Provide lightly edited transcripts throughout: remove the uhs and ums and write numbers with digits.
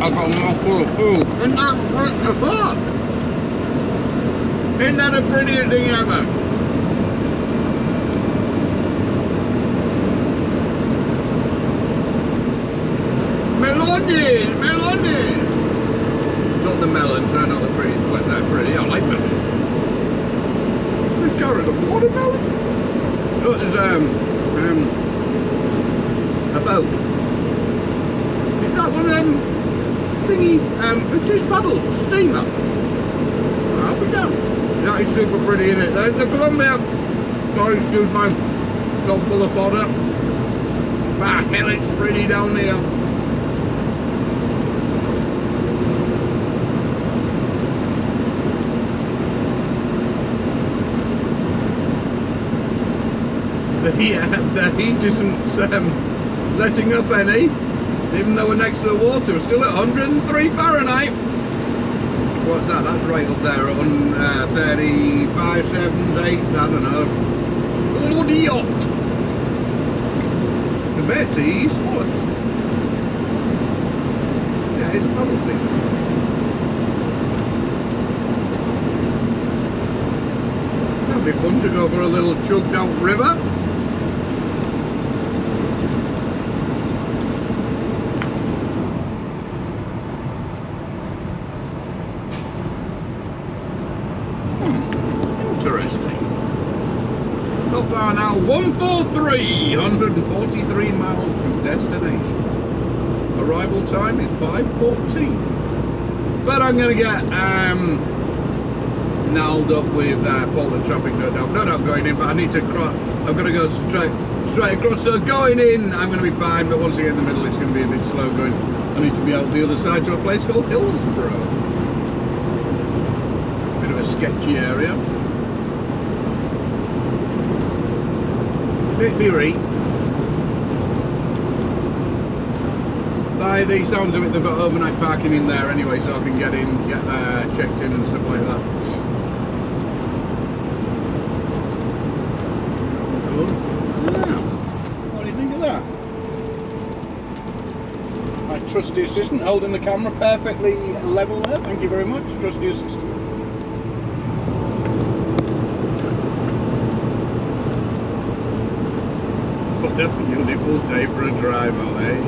I've got a mouthful of food. Isn't that the prettiest thing ever? Melones! Melones! Not the melons, they're not the pretty, but they're pretty. I like melons. The carrot of watermelon? Oh, there's a boat. Is that one of them thingy, two paddles, steamer? I'll be down. That is super pretty, isn't it? There's the Columbia. Sorry, excuse my dog full of fodder. Ah, hell, it's pretty down there. The heat isn't letting up any, even though we're next to the water. We're still at 103 Fahrenheit. What's that? That's right up there on 35, 7, 8, I don't know. Bloody yacht. The Betty swallows. Yeah, it's a paddle steamer. That'd be fun to go for a little chugged out river. Interesting. Not far now, 143, 143 miles to destination. Arrival time is 5:14. But I'm going to get nailed up with Portland traffic, no doubt going in, but I need to cross. I'm going to go straight across, so going in I'm going to be fine, but once I get in the middle it's going to be a bit slow going. I need to be out the other side to a place called Hillsborough. Bit of a sketchy area. Bit beery. By the sounds of it, they've got overnight parking in there anyway, so I can get in, get checked in and stuff like that. Good. Now, what do you think of that? My trusty assistant holding the camera perfectly level there. Thank you very much, trusty assistant. What a beautiful day for a drive out, eh?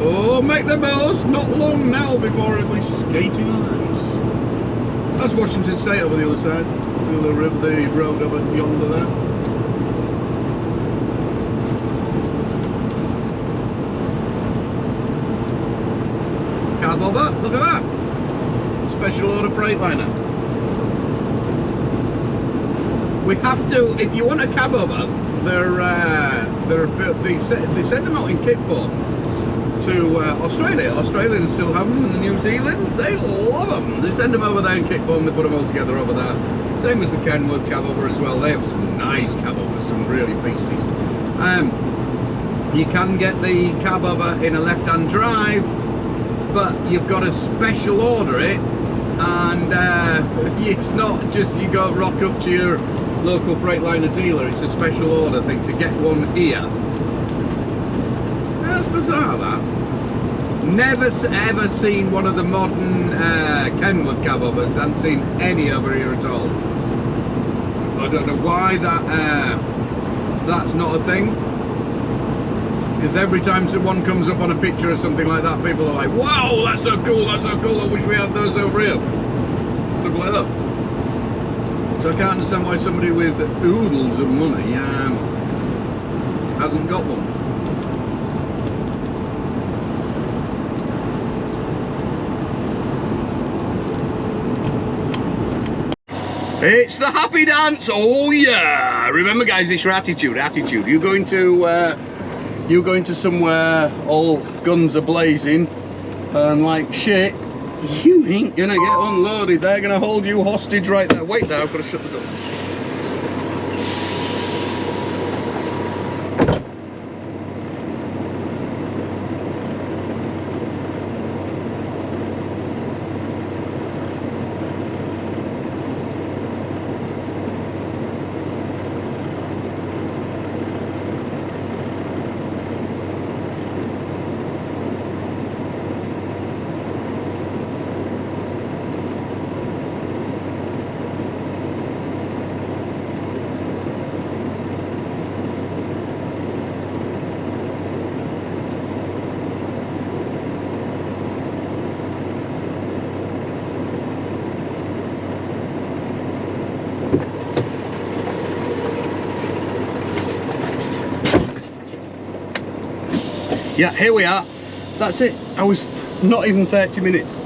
Oh, make the most! Not long now before it'll be skating on ice. That's Washington State over the other side. The river, the road over yonder there. Cab over, look at that! Special order Freightliner. We have to, if you want a cab over, they send them out in kit form to Australia. Australians still have them, and the New Zealanders, they love them. They send them over there in kit form, they put them all together over there. Same as the Kenworth cab over as well. They have some nice cab overs, some really beasties. You can get the cab over in a left-hand drive, but you've got to special order it, and it's not just you go rock up to your local Freightliner dealer. It's a special order thing to get one here. That's bizarre, that. Never ever seen one of the modern Kenworth cab overs. Haven't seen any over here at all. I don't know why that's not a thing, because every time someone comes up on a picture or something like that, people are like, wow, that's so cool, I wish we had those over here. Stuff like that. So I can't understand why somebody with oodles of money hasn't got one. It's the happy dance. Oh yeah! Remember, guys, it's your attitude. You're going to somewhere all guns are blazing and like shit. You ain't gonna get unloaded. They're gonna hold you hostage right there. Wait there, I've got to shut the door. Yeah, here we are. That's it. I was not even 30 minutes.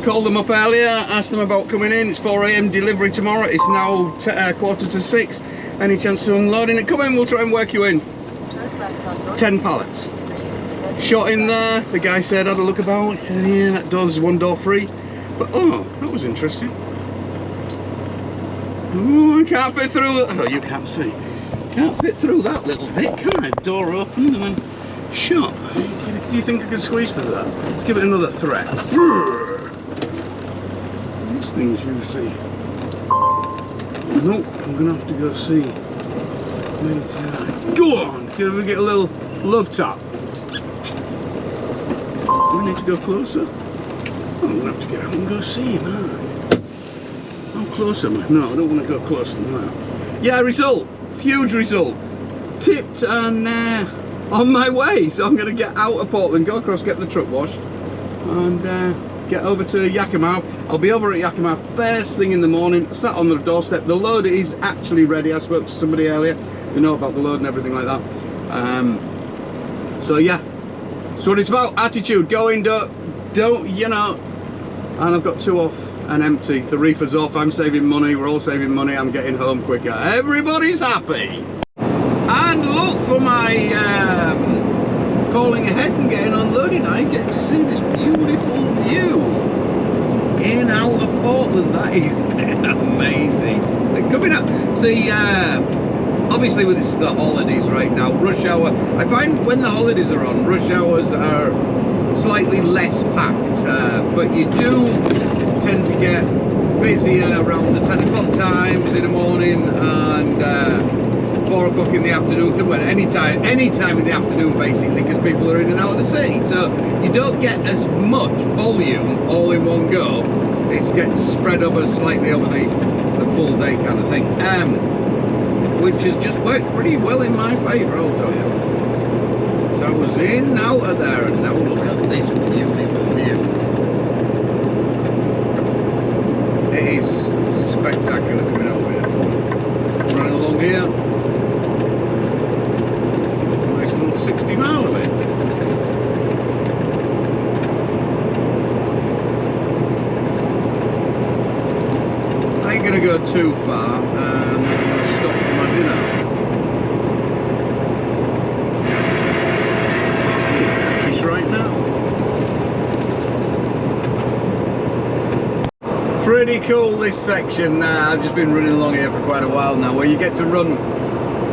Called them up earlier, asked them about coming in. It's 4 AM delivery tomorrow. It's now 5:45. Any chance of unloading it? Come in, we'll try and work you in. 10 pallets. Shot in there. The guy said, had a look about. He said, yeah, that door's one door free. But oh, that was interesting. Oh, I can't fit through that. Oh, you can't see. Can't fit through that little bit, can I? Door open and then shut. Do you think I can squeeze through that? Let's give it another threat. These things usually... Nope, I'm going to have to go see. Go on, can we get a little love tap? Do we need to go closer? Oh, I'm going to have to get up and go see him, aren't I? How close am I? No, I don't want to go closer than that. Yeah, result. Huge result. Tipped and on my way. So I'm going to get out of Portland, go across, get the truck washed, and get over to Yakima. I'll be over at Yakima first thing in the morning, sat on the doorstep. The load is actually ready. I spoke to somebody earlier who know about the load and everything like that. So yeah, that's what it's about. Attitude, go in, don't, you know. And I've got 2 off and empty. The reefer's off, I'm saving money, we're all saving money, I'm getting home quicker. Everybody's happy. And look for my calling ahead and getting unloaded. I get to see this beautiful view in out of Portland. That is amazing. They're coming up. See, obviously with this, the holidays right now, rush hour. I find when the holidays are on, rush hours are slightly less packed, but you do tend to get busy around the 10 o'clock times in the morning and 4 o'clock in the afternoon. Well, any time in the afternoon basically, because people are in and out of the city, so you don't get as much volume all in one go. It gets spread over slightly over the full day kind of thing, which has just worked pretty well in my favour, I'll tell you. So I was in and out of there, and now look at this beautiful view. It is spectacular coming over here. Running along here. Nice little 60 mile of it. I ain't gonna go too far, and I'm gonna stop for my dinner. Right now. Pretty cool this section. I've just been running along here for quite a while now, where you get to run,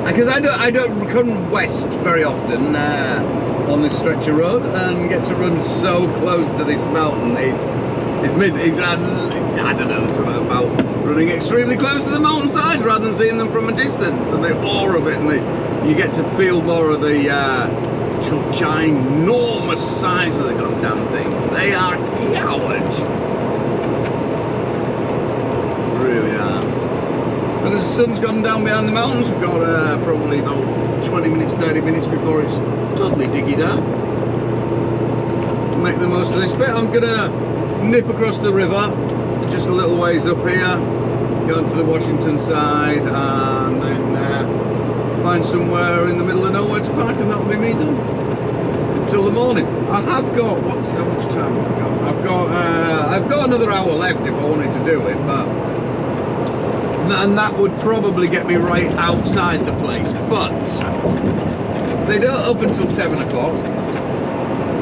because I don't come west very often on this stretch of road, and get to run so close to this mountain. I don't know, there's something about running extremely close to the mountainside rather than seeing them from a distance, and the awe of it, and you get to feel more of the ginormous size of the goddamn things. They are huge. Really are. And as the sun's gone down behind the mountains, we've got probably about 20 minutes, 30 minutes before it's totally diggy down. Make the most of this bit. I'm gonna nip across the river, just a little ways up here, go to the Washington side, and then find somewhere in the middle of nowhere to park, and that'll be me done till the morning. I have got how much time have I got? I've got another hour left if I wanted to do it, but and that would probably get me right outside the place. But they don't open until 7 o'clock.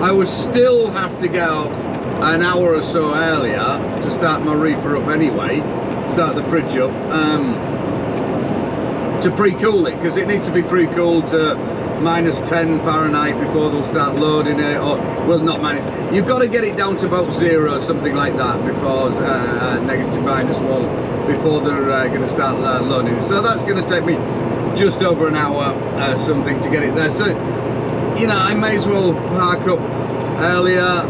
I would still have to go an hour or so earlier to start my reefer up anyway, start the fridge up. To pre-cool it, because it needs to be pre-cooled to -10 Fahrenheit before they'll start loading it, or well, not minus, you've got to get it down to about 0, something like that, before -1 before they're going to start loading it. So that's going to take me just over an hour something to get it there. So you know, I may as well park up earlier,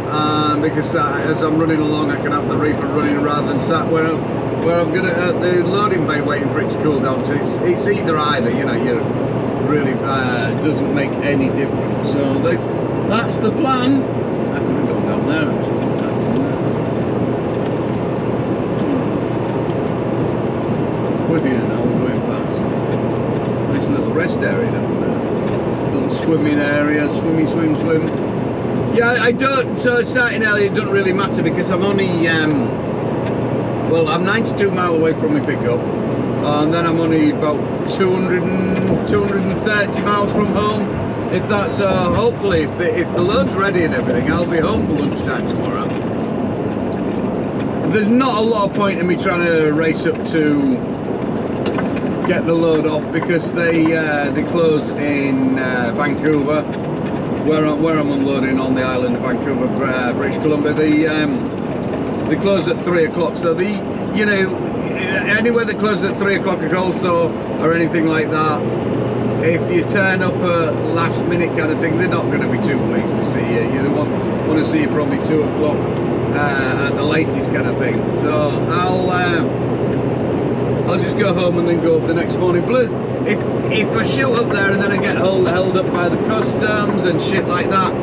because as I'm running along I can have the reefer running rather than sat where I'm gonna at the loading bay waiting for it to cool down to. It's either, you know, you really doesn't make any difference. So that's the plan. I could have gone down there actually. What do you know, we're going past. Nice little rest area down there. little swimming area, swim. Yeah, I don't, so starting early, it doesn't really matter because I'm only, well, I'm 92 miles away from my pickup, and then I'm only about 230 miles from home. If that's, hopefully, if the load's ready and everything, I'll be home for lunchtime tomorrow. There's not a lot of point in me trying to race up to get the load off because they close in Vancouver, where I'm unloading on the island of Vancouver, British Columbia. They close at 3 o'clock, so anywhere that closes at 3 o'clock also, or anything like that, if you turn up a last minute kind of thing, they're not going to be too pleased to see you. They want to see you probably 2 o'clock at the latest kind of thing. So I'll just go home and then go up the next morning. Plus, if I shoot up there and then I get held up by the customs and shit like that,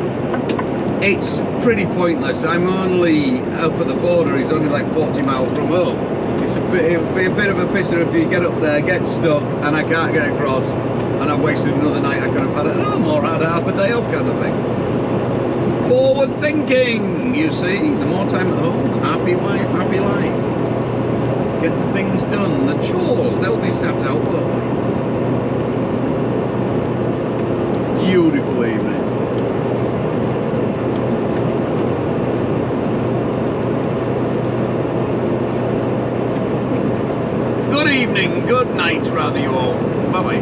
it's pretty pointless. I'm only up at the border. It's only like 40 miles from home. It'll be a bit of a pisser if you get up there, get stuck, and I can't get across, and I've wasted another night. I could have had at home or had half a day off kind of thing. Forward thinking, you see. The more time at home, happy wife, happy life. Get the things done, the chores, they'll be sat out, won't they? Beautiful evening. Good evening, good night, rather, you all. Bye-bye.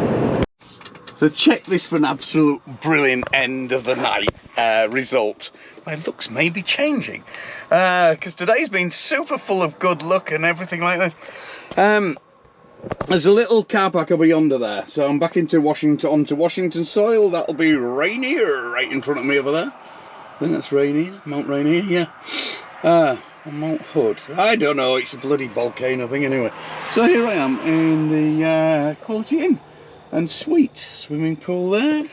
So check this for an absolute brilliant end of the night result. My looks may be changing because today's been super full of good luck and everything like that. There's a little car park over yonder there, so I'm back onto Washington soil. That'll be Rainier right in front of me over there. I think that's Rainier, Mount Rainier, yeah. Mount Hood, I don't know, it's a bloody volcano thing anyway. So here I am in the Quality Inn and Suite, swimming pool there,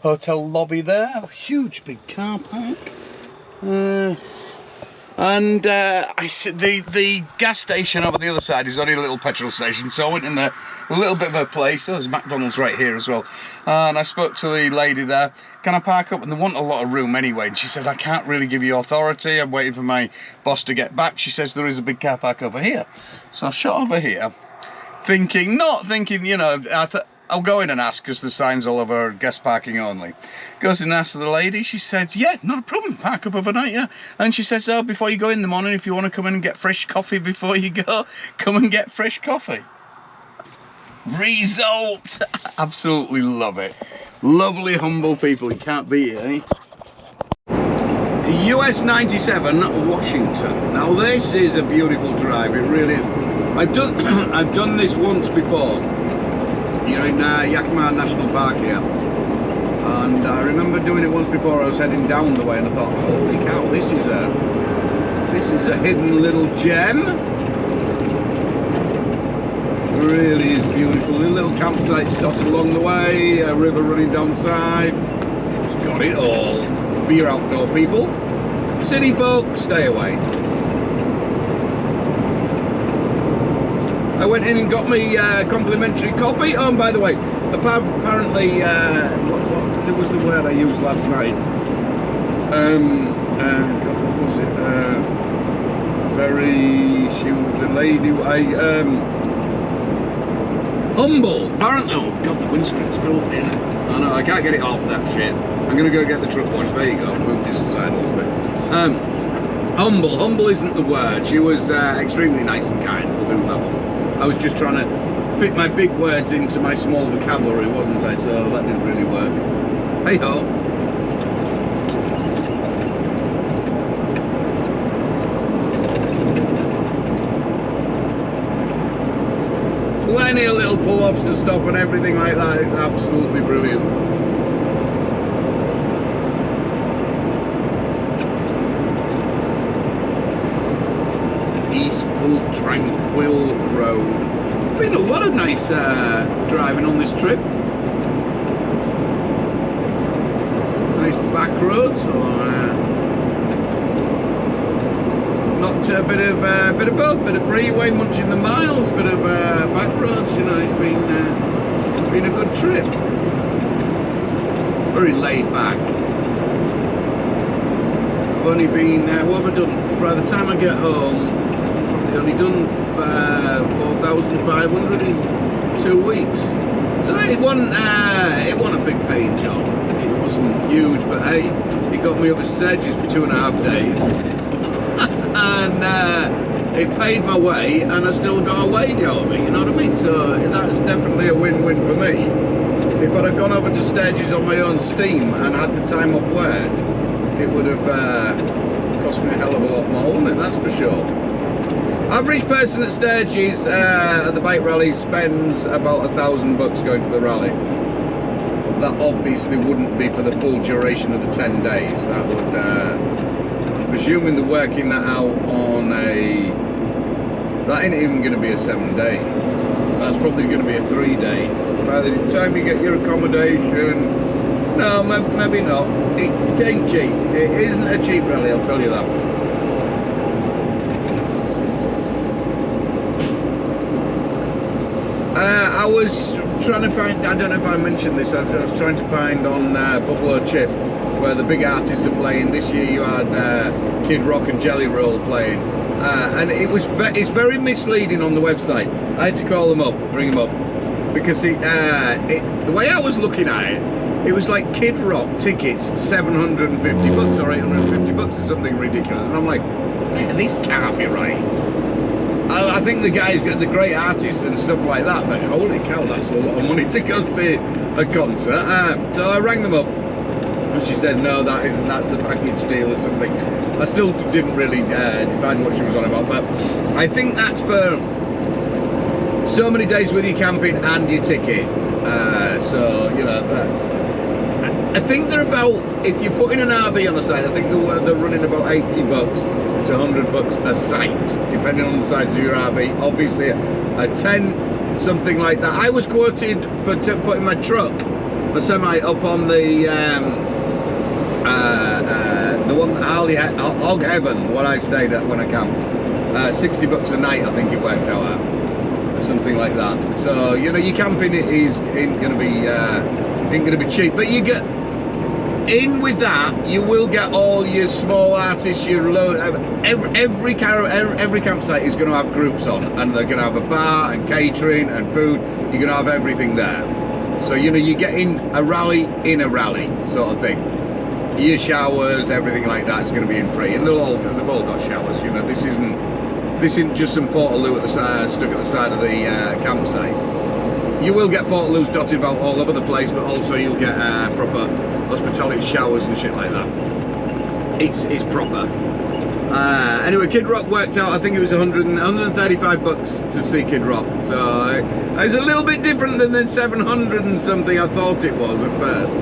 hotel lobby there, huge big car park, and the gas station over the other side is only a little petrol station, so I went in there, a little bit of a place. There's McDonald's right here as well, and I spoke to the lady there, can I park up? And they want a lot of room anyway, and she said, I can't really give you authority, I'm waiting for my boss to get back. She says there is a big car park over here, so I shot over here, not thinking, you know, I'll go in and ask because the sign's all over guest parking only. Goes in and asks the lady, she said, yeah, not a problem, park up overnight, yeah. And she says, oh, before you go in the morning, if you want to come in and get fresh coffee before you go, come and get fresh coffee. Result! Absolutely love it. Lovely, humble people, you can't beat it, eh? US 97, Washington. Now this is a beautiful drive, it really is. I've done this once before. You're in Yakima National Park here, and I remember doing it once before. I was heading down the way and I thought, holy cow, this is a hidden little gem. It really is beautiful. The little campsites dotted along the way, a river running down the side. It's got it all for your outdoor people. City folk, stay away. I went in and got me complimentary coffee. Oh, and by the way, apparently, what was the word I used last night? God, what was it? She was the lady. Humble. Apparently, oh God, the windscreen's filthy, isn't it? I know, I can't get it off that shit. I'm gonna go get the truck wash. There you go. Move this aside a little bit. Humble isn't the word. She was extremely nice and kind. We'll do that one. I was just trying to fit my big words into my small vocabulary, wasn't I? So that didn't really work. Hey ho. Plenty of little pull-offs to stop and everything like that. It's absolutely brilliant. Peaceful, tranquil road. Been a lot of nice driving on this trip. Nice back roads, not a bit of both, bit of freeway, munching the miles, bit of back roads. You know, it's been a good trip. very laid back. I've only been, what have I done? By the time I get home, I've probably only done 4,500 in 2 weeks. So it wasn't a big paying job. It wasn't huge, but hey, it got me up the stages for 2.5 days. And it paid my way, and I still got a wage out of it, you know what I mean? So that's definitely a win-win for me. If I'd have gone over to stages on my own steam and had the time off work, it would have cost me a hell of a lot more, wouldn't it? That's for sure. Average person at stages at the bike rally spends about $1,000 going to the rally. That obviously wouldn't be for the full duration of the 10 days. That would, I'm presuming they're working that out on that ain't even going to be a 7-day. That's probably going to be a 3-day. By the time you get your accommodation, no, maybe not. It ain't cheap. It isn't a cheap rally, I'll tell you that. I was trying to find, I don't know if I mentioned this, I was trying to find on Buffalo Chip where the big artists are playing. This year you had Kid Rock and Jelly Roll playing, and it's very misleading on the website. I had to call them up, bring them up, because the way I was looking at it, it was like Kid Rock tickets $750 or $850 or something ridiculous, and I'm like, yeah, this can't be right. I think the guys got the great artists and stuff like that, but holy cow, that's a lot of money to go see a concert. So I rang them up, and she said, no, that's the package deal or something. I still didn't really define what she was on about, but I think that's for so many days with your camping and your ticket. So, you know, I think they're about, if you're putting an RV on the site, I think they're running about $80 to $100 a site, depending on the size of your RV. Obviously, a 10, something like that. I was quoted for putting my truck, my semi, up on the one Hog Heaven, what I stayed at when I camped. $60 a night, I think it worked out at, something like that. So you know, your camping ain't going to be cheap, but you get. In with that, you will get all your small artists, your every campsite is going to have groups on, and they're going to have a bar and catering and food. You're going to have everything there. So you know, you're getting a rally in a rally sort of thing. Your showers, everything like that is going to be in free, and they've all got showers. You know, this isn't just some portaloo at the side, stuck at the side of the campsite. You will get portaloos dotted about all over the place, but also you'll get proper hospitality showers and shit like that. It's proper. Anyway, Kid Rock worked out, I think it was $135 to see Kid Rock. So it's a little bit different than the 700 and something I thought it was at first.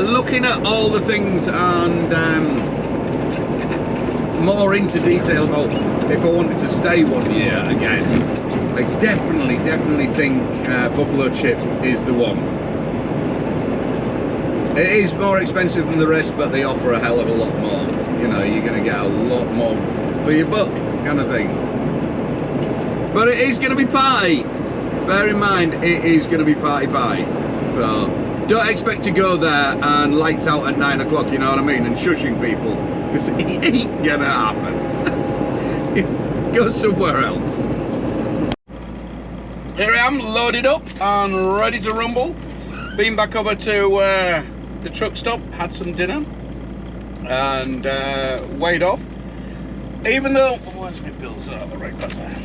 Looking at all the things and more into detail about if I wanted to stay 1 year again, I definitely think Buffalo Chip is the one. It is more expensive than the rest, but they offer a hell of a lot more. You know, you're going to get a lot more for your buck, kind of thing. But it is going to be party. Bear in mind, it is going to be party. So don't expect to go there and lights out at 9 o'clock, you know what I mean, and shushing people, because it ain't going to happen. Go somewhere else. Here I am, loaded up and ready to rumble. Been back over to the truck stop, had some dinner, and weighed off. Even though, where's my bills? Oh, they're right back there.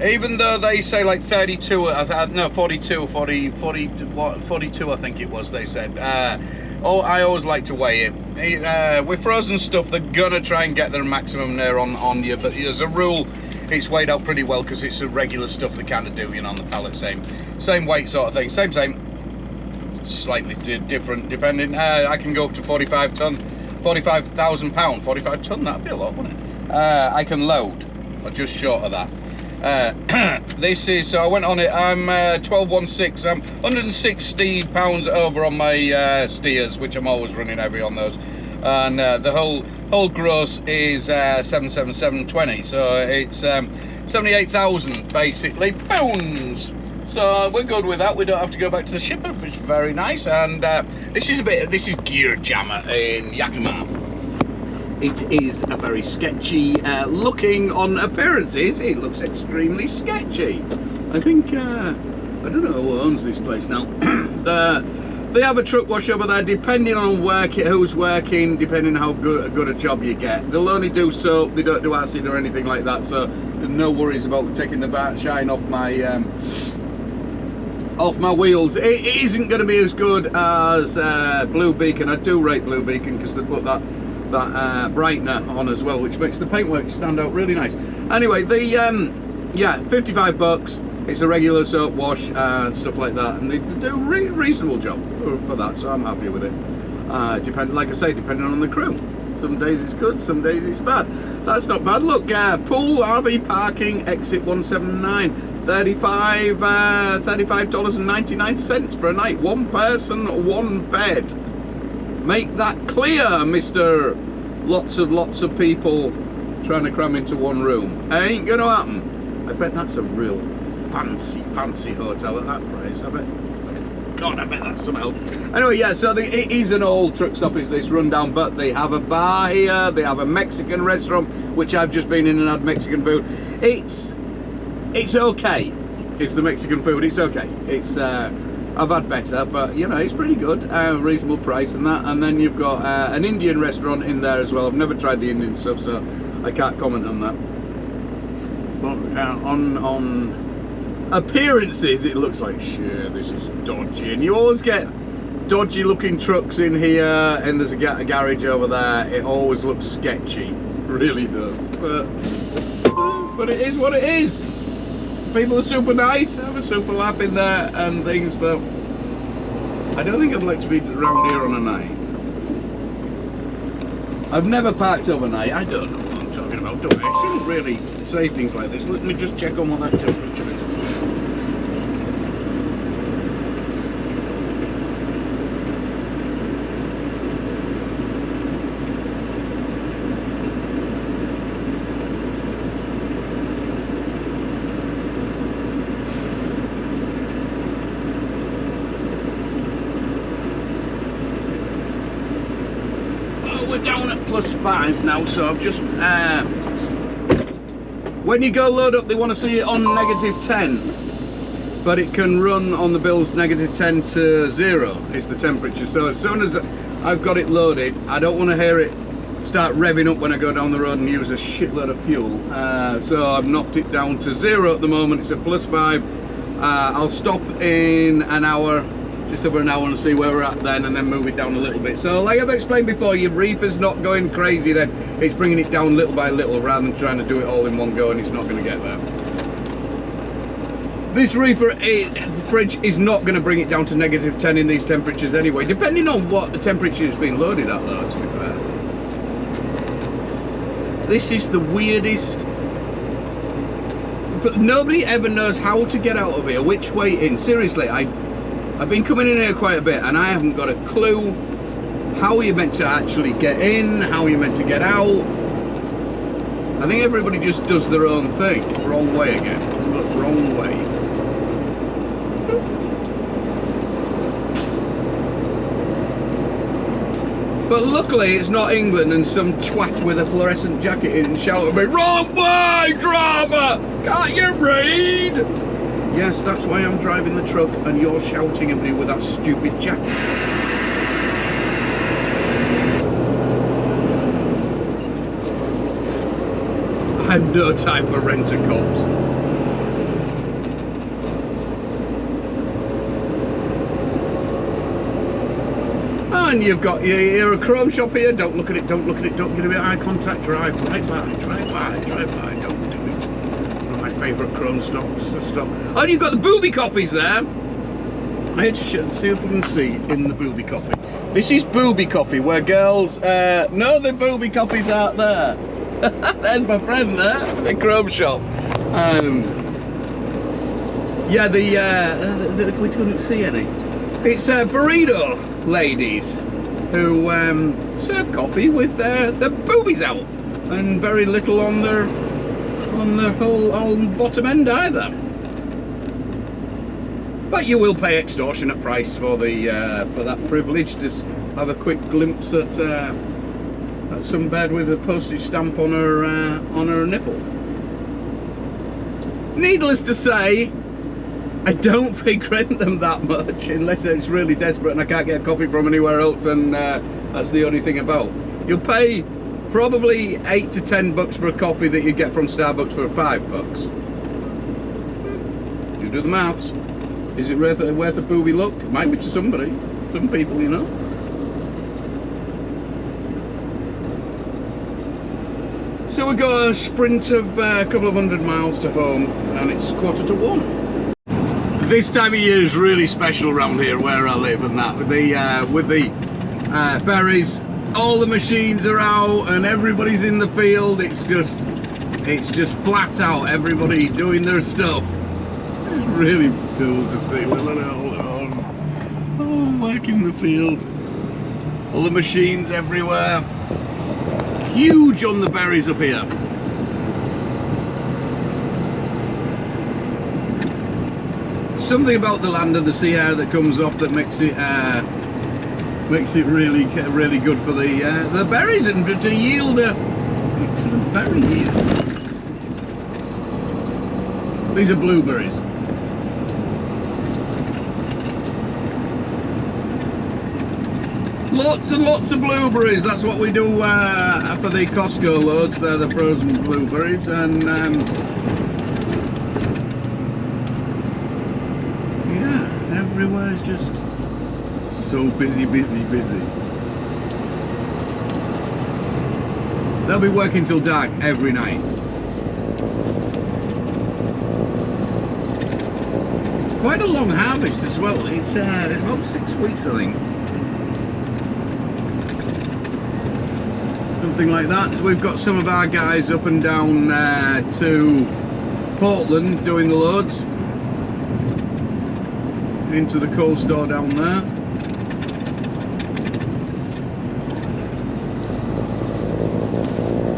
Even though they say like 32, no, 42 I think it was, they said. I always like to weigh it. With frozen stuff, they're gonna try and get their maximum there on you, but as a rule, it's weighed out pretty well because it's a regular stuff they kind of do, you know, on the pallet, same weight sort of thing, same, slightly different depending. I can go up to 45,000 pound, 45 ton, that'd be a lot, wouldn't it? I can load, or just short of that. This is, so I went on it, I'm 1216, I'm 160 pounds over on my steers, which I'm always running heavy on those, and the whole gross is 77720, so it's 78,000 basically pounds. So we're good with that. We don't have to go back to the shipper, which is very nice. And this is Gear Jammer in Yakima. It is a very sketchy looking on appearances. It looks extremely sketchy. I think I don't know who owns this place now. They have a truck wash over there, depending on who's working, depending on how good a job you get. They'll only do soap, they don't do acid or anything like that, so there's no worries about taking the shine off my wheels. It isn't going to be as good as Blue Beacon. I do rate Blue Beacon because they put that brightener on as well, which makes the paintwork stand out really nice. Anyway, the yeah, $55. It's a regular soap wash and stuff like that, and they do a reasonable job for that, so I'm happy with it. Like I say, depending on the crew. Some days it's good, some days it's bad. That's not bad. Look, pool, RV parking, exit 179, $35.99 for a night. One person, one bed. Make that clear, Mr. Lots of people trying to cram into one room. Ain't gonna happen. I bet that's a real fancy hotel at that price. I bet that's some help. Anyway, yeah, so it is an old truck stop, is this rundown, but they have a bar here, they have a Mexican restaurant, which I've just been in and had Mexican food. It's okay. It's the Mexican food, it's okay. It's I've had better, but you know, it's pretty good, reasonable price and that. And then you've got an Indian restaurant in there as well. I've never tried the Indian stuff, so I can't comment on that. But on appearances, it looks like shit. This is dodgy, and you always get dodgy looking trucks in here, and there's a garage over there. It always looks sketchy, really does. But it is what it is. People are super nice, have a super laugh in there and things, but I don't think I'd like to be around here on a night. I've never parked overnight. I don't know what I'm talking about, do I? I shouldn't really say things like this. Let me just check on what that temperature is. We're down at +5 now, so I've just when you go load up, they want to see it on -10, but it can run on the bills -10 to 0 is the temperature. So as soon as I've got it loaded, I don't want to hear it start revving up when I go down the road and use a shitload of fuel. So I've knocked it down to 0 at the moment. It's at +5. I'll stop in an hour, just over an hour, and see where we're at then, and then move it down a little bit. So like I've explained before, your Reefer's not going crazy then, it's bringing it down little by little rather than trying to do it all in one go, and it's not going to get there. This Reefer, the fridge is not going to bring it down to -10 in these temperatures anyway, depending on what the temperature has been loaded at though, to be fair. This is the weirdest, but nobody ever knows how to get out of here, which way in. Seriously, I've been coming in here quite a bit and I haven't got a clue how you're meant to actually get in, how you're meant to get out. I think everybody just does their own thing. Wrong way again. Look, wrong way. But luckily it's not England and some twat with a fluorescent jacket in and shout at me, "Wrong way, driver! Can't you read?" Yes, that's why I'm driving the truck and you're shouting at me with that stupid jacket. I have no time for rent-a-cops. And you've got you're a chrome shop here. Don't look at it, don't look at it, don't give it eye contact, drive right by, drive by, drive by, don't do it. One of my favourite chrome stops. Stop. Oh, and you've got the booby coffees there. I had to see if we can see in the booby coffee. This is booby coffee, where girls, no, the booby coffees out there. There's my friend there, the chrome shop. Yeah, we couldn't see any. It's burrito ladies who serve coffee with their boobies out and very little on their whole bottom end either. But you will pay extortionate price for that privilege to have a quick glimpse at some bed with a postage stamp on her nipple. Needless to say, I don't frequent them that much unless it's really desperate and I can't get a coffee from anywhere else, and that's the only thing about. You'll pay probably $8 to $10 for a coffee that you get from Starbucks for $5. You do the maths. Is it worth a booby look? It might be to somebody, some people, you know. So we got a sprint of a couple of 100 miles to home, and it's 1:45. This time of year is really special around here where I live, and that with the berries, all the machines are out and everybody's in the field. It's just flat out, everybody doing their stuff. It's really cool to see. Look at all working in the field. All the machines everywhere. Huge on the berries up here. Something about the land and the sea air that comes off that makes it really good for the berries and to yield a excellent berry yield. These are blueberries. Lots and lots of blueberries. That's what we do for the Costco loads. They're the frozen blueberries, and yeah, everywhere is just so busy. They'll be working till dark every night. It's quite a long harvest as well. It's about 6 weeks, I think. Something like that. We've got some of our guys up and down to Portland doing the loads into the coal store down there.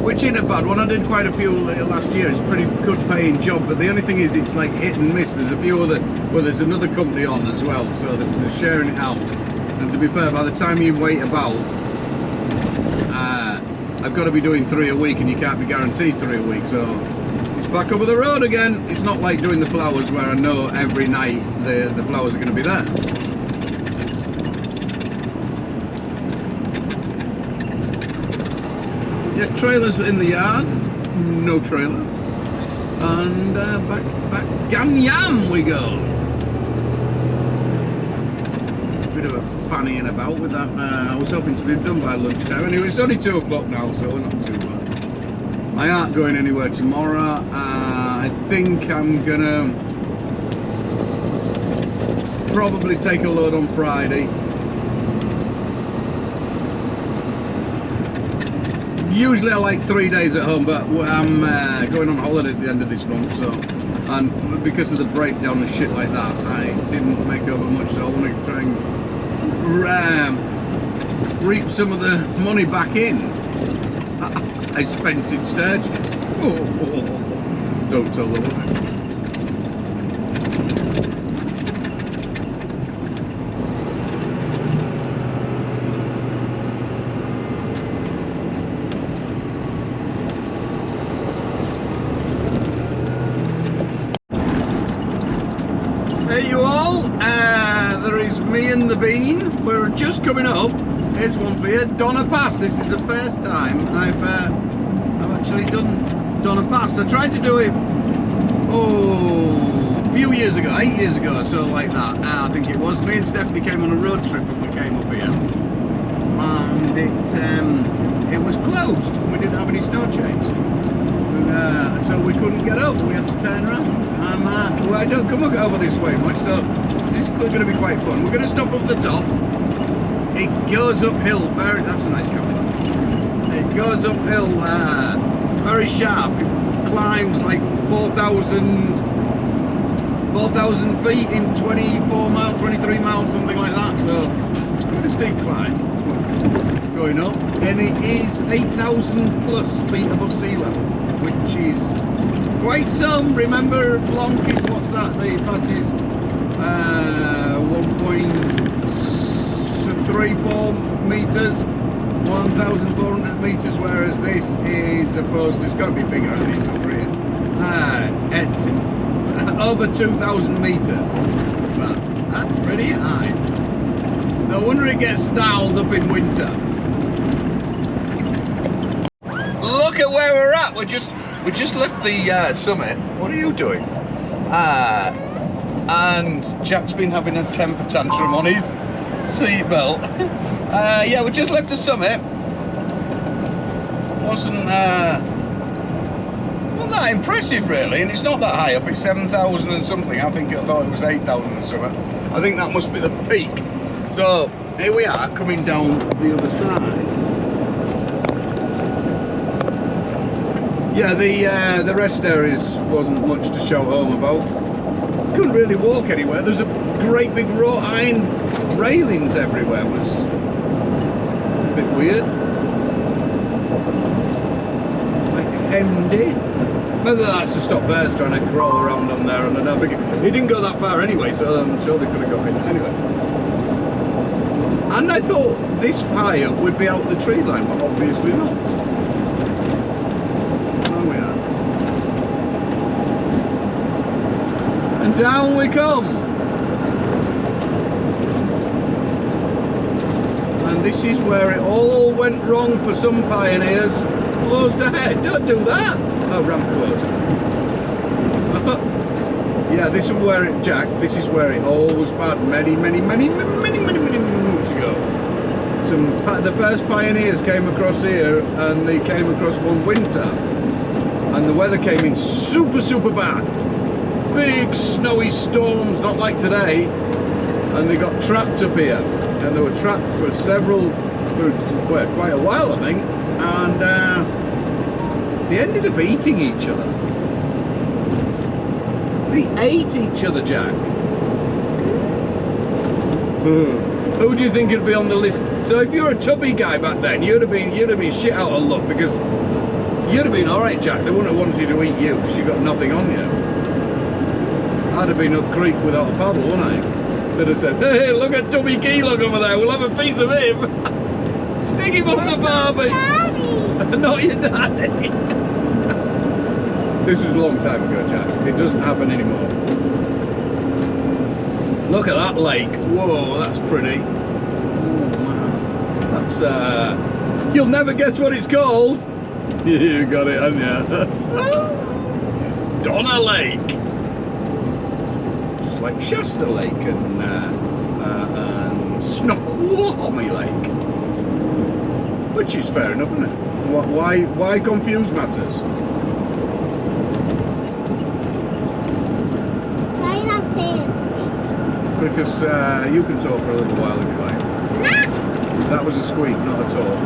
Which ain't a bad one. I did quite a few last year. It's a pretty good paying job, but the only thing is it's like hit and miss. There's a few other, well, there's another company on as well, so they're sharing it out. And to be fair, by the time you wait about, I've got to be doing 3 a week, and you can't be guaranteed 3 a week, so it's back over the road again. It's not like doing the flowers where I know every night the flowers are going to be there. Yeah, trailers in the yard, no trailer, and back Ganyam we go. Bit of a fannying about with that. I was hoping to be done by lunchtime. Anyway, it's only 2 o'clock now, so we're not too bad. I aren't going anywhere tomorrow. I think I'm gonna probably take a load on Friday. Usually I like 3 days at home, but I'm going on holiday at the end of this month, so, and because of the breakdown and shit like that, I didn't make over much, so I want to try and reap some of the money back in I spent in Sturgis. Don't tell the woman. Hey you all, there is me and the Bean. We're just coming up. Here's one for you, Donner Pass. This is the first time I've actually done Donner Pass. I tried to do it a few years ago, 8 years ago or so, like that. I think it was. Me and Stephanie came on a road trip and we came up here, and it was closed. We didn't have any snow chains. So we couldn't get up, we had to turn around, and well, I don't come over this way much, so this is going to be quite fun. We're going to stop off the top. It goes uphill, that's a nice camera. It goes uphill very sharp. It climbs like 4,000 feet in 24 miles, 23 miles, something like that, so it's quite a steep climb going up, and it is 8,000 plus feet above sea level, which is quite some. Remember, Blanc is, what's that, the pass is 1.34 meters, 1,400 meters, whereas this is supposed to, it's got to be bigger than this over here. It's over 2,000 meters. That's pretty high. No wonder it gets snarled up in winter. Look at where we're at. We just left the summit. What are you doing? And Jack's been having a temper tantrum on his seatbelt. Yeah, we just left the summit. Wasn't that impressive really, and it's not that high up. It's 7,000 and something. I thought it was 8,000 and something. I think that must be the peak. So here we are coming down the other side. Yeah, the rest areas wasn't much to shout home about. Couldn't really walk anywhere. There's a great big wrought iron railings everywhere. It was a bit weird. Like hemmed in. Maybe that's to stop bears trying to crawl around on there, and I don't think it didn't go that far anyway, so I'm sure they could have got in anyway. And I thought this high up would be out the tree line, but obviously not. There we are. And down we come. And this is where it all went wrong for some pioneers. Closed ahead. Don't do that. Oh, ramp closed. Yeah, this is where it, Jack, this is where it all was bad many moons ago. The first pioneers came across here, and they came across one winter, and the weather came in super bad. Big snowy storms, not like today, and they got trapped up here, and they were trapped for quite a while, I think, and they ended up eating each other. They ate each other, Jack. Who do you think would be on the list? So if you're a tubby guy back then, you'd have been shit out of luck, because you'd have been all right, Jack. They wouldn't have wanted to eat you because you got nothing on you. I'd have been up creek without a paddle, wouldn't I? They'd have said, "Hey, look at Tubby Keelock over there. We'll have a piece of him. Stick him on the barbie." Not your daddy. This was a long time ago, Jack. It doesn't happen anymore. Look at that lake. Whoa, that's pretty. Oh, man. That's, you'll never guess what it's called. You got it, haven't you? Donner Lake. Just like Shasta Lake and Snoqualmie Lake. Which is fair enough, isn't it? Why confuse matters? Why are you not saying anything? Because you can talk for a little while if you like. That was a squeak, not a talk.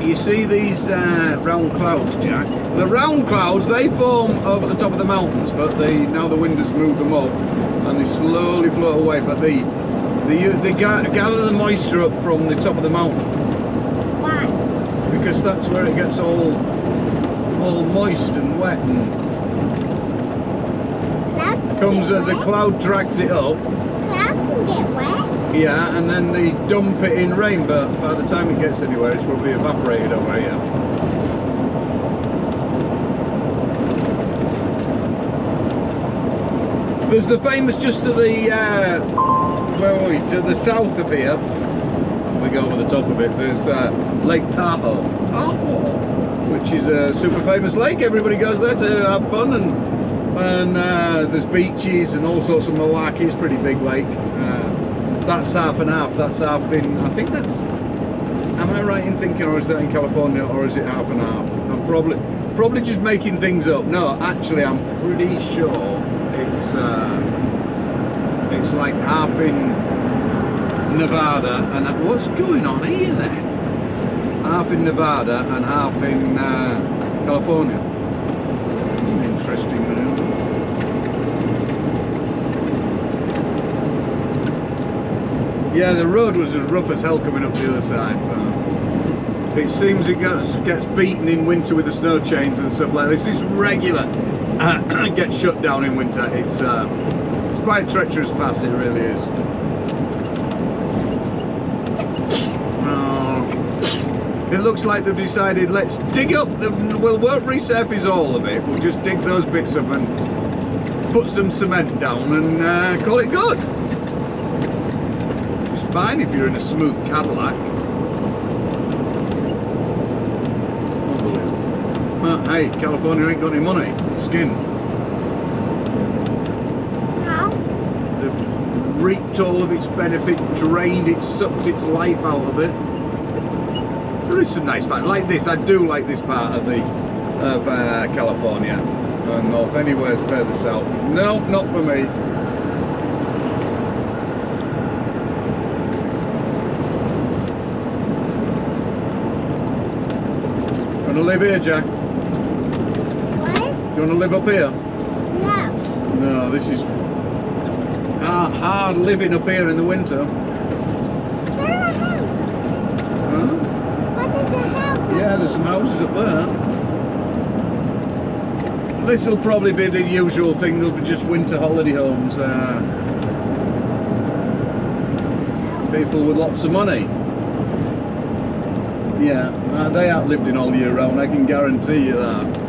You see these round clouds, Jack? The round clouds, they form over the top of the mountains, but now the wind has moved them off, and they slowly float away. But they gather the moisture up from the top of the mountain. Why? Because that's where it gets all moist and wet, and the cloud drags it up. Clouds can get wet. Yeah, and then they dump it in rain, but by the time it gets anywhere, it's probably evaporated over here. There's the famous, just to the where are we? To the south of here. We go over the top of it. There's Lake Tahoe, which is a super famous lake. Everybody goes there to have fun, and there's beaches and all sorts of malarkey. It's a pretty big lake. That's half and half. That's half in, I think that's, am I right in thinking, or is that in California, or is it half and half? I'm probably just making things up. No, actually I'm pretty sure it's like half in Nevada, and what's going on here then? Half in Nevada and half in California. Interesting maneuver. Yeah, the road was as rough as hell coming up the other side. It seems it gets beaten in winter with the snow chains and stuff like this. It's regular. gets shut down in winter. It's quite a treacherous pass, it really is. It looks like they've decided, let's dig up, we'll won't resurface all of it, we'll just dig those bits up and put some cement down and call it good. It's fine if you're in a smooth Cadillac. Unbelievable. Well, hey, California ain't got any money. Skin. How? They've reaped all of its benefit, drained it, sucked its life out of it. There is some nice parts like this. I do like this part of California and north. Anywhere further south, no, not for me. Want to live here, Jack? What? You want to live up here? No. No, this is hard living up here in the winter. There's a house. Huh? What is the house? Yeah, there's some houses up there. This will probably be the usual thing. They'll be just winter holiday homes. People with lots of money. Yeah, they aren't lived in all year round. I can guarantee you that.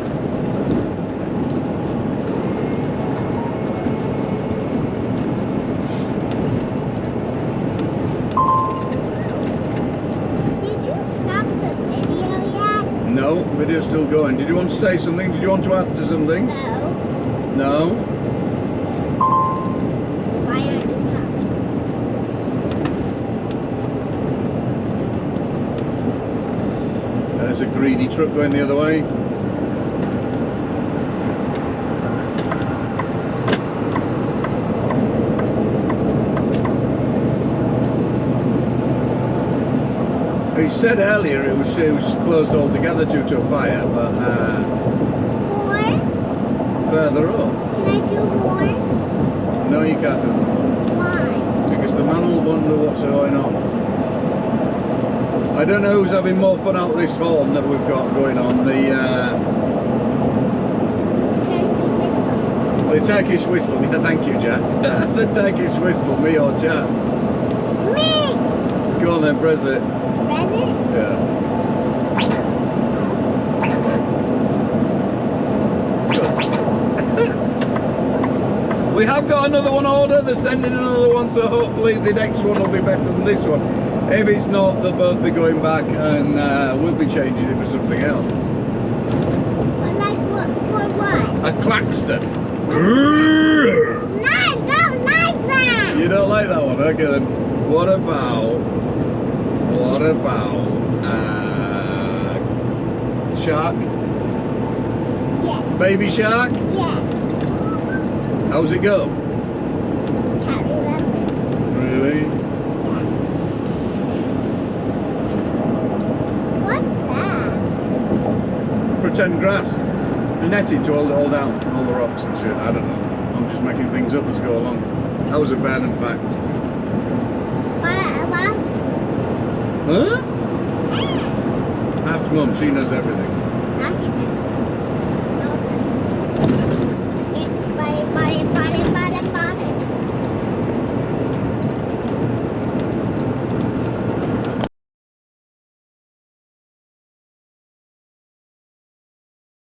No, video's still going. Did you want to say something? Did you want to add to something? No. No? Why aren't you talking? There's a greedy truck going the other way. He said earlier it was closed altogether due to a fire, but Horn? further up. Can I do horn? No, you can't do that. Why? Because the man will wonder what's going on. I don't know who's having more fun out of this horn that we've got going on. The Turkish whistle. Yeah, thank you, Jack. The Turkish whistle, me or Jack? Me! Go on then, press it. Present? Yeah. We have got another one order. They're sending another one, so hopefully the next one will be better than this one. If it's not, they'll both be going back and we'll be changing it for something else. Like what? For what? A Claxton. No, I don't like that! You don't like that one? Okay then. What about shark? Yeah. Baby shark? Yeah. How's it go? Can't remember. Really? What's that? Pretend grass. Netted to hold it all down, all the rocks and shit. I don't know. I'm just making things up as I go along. That was a Vernon fact. What? Huh? Ask Mum, she knows everything. Ask it then.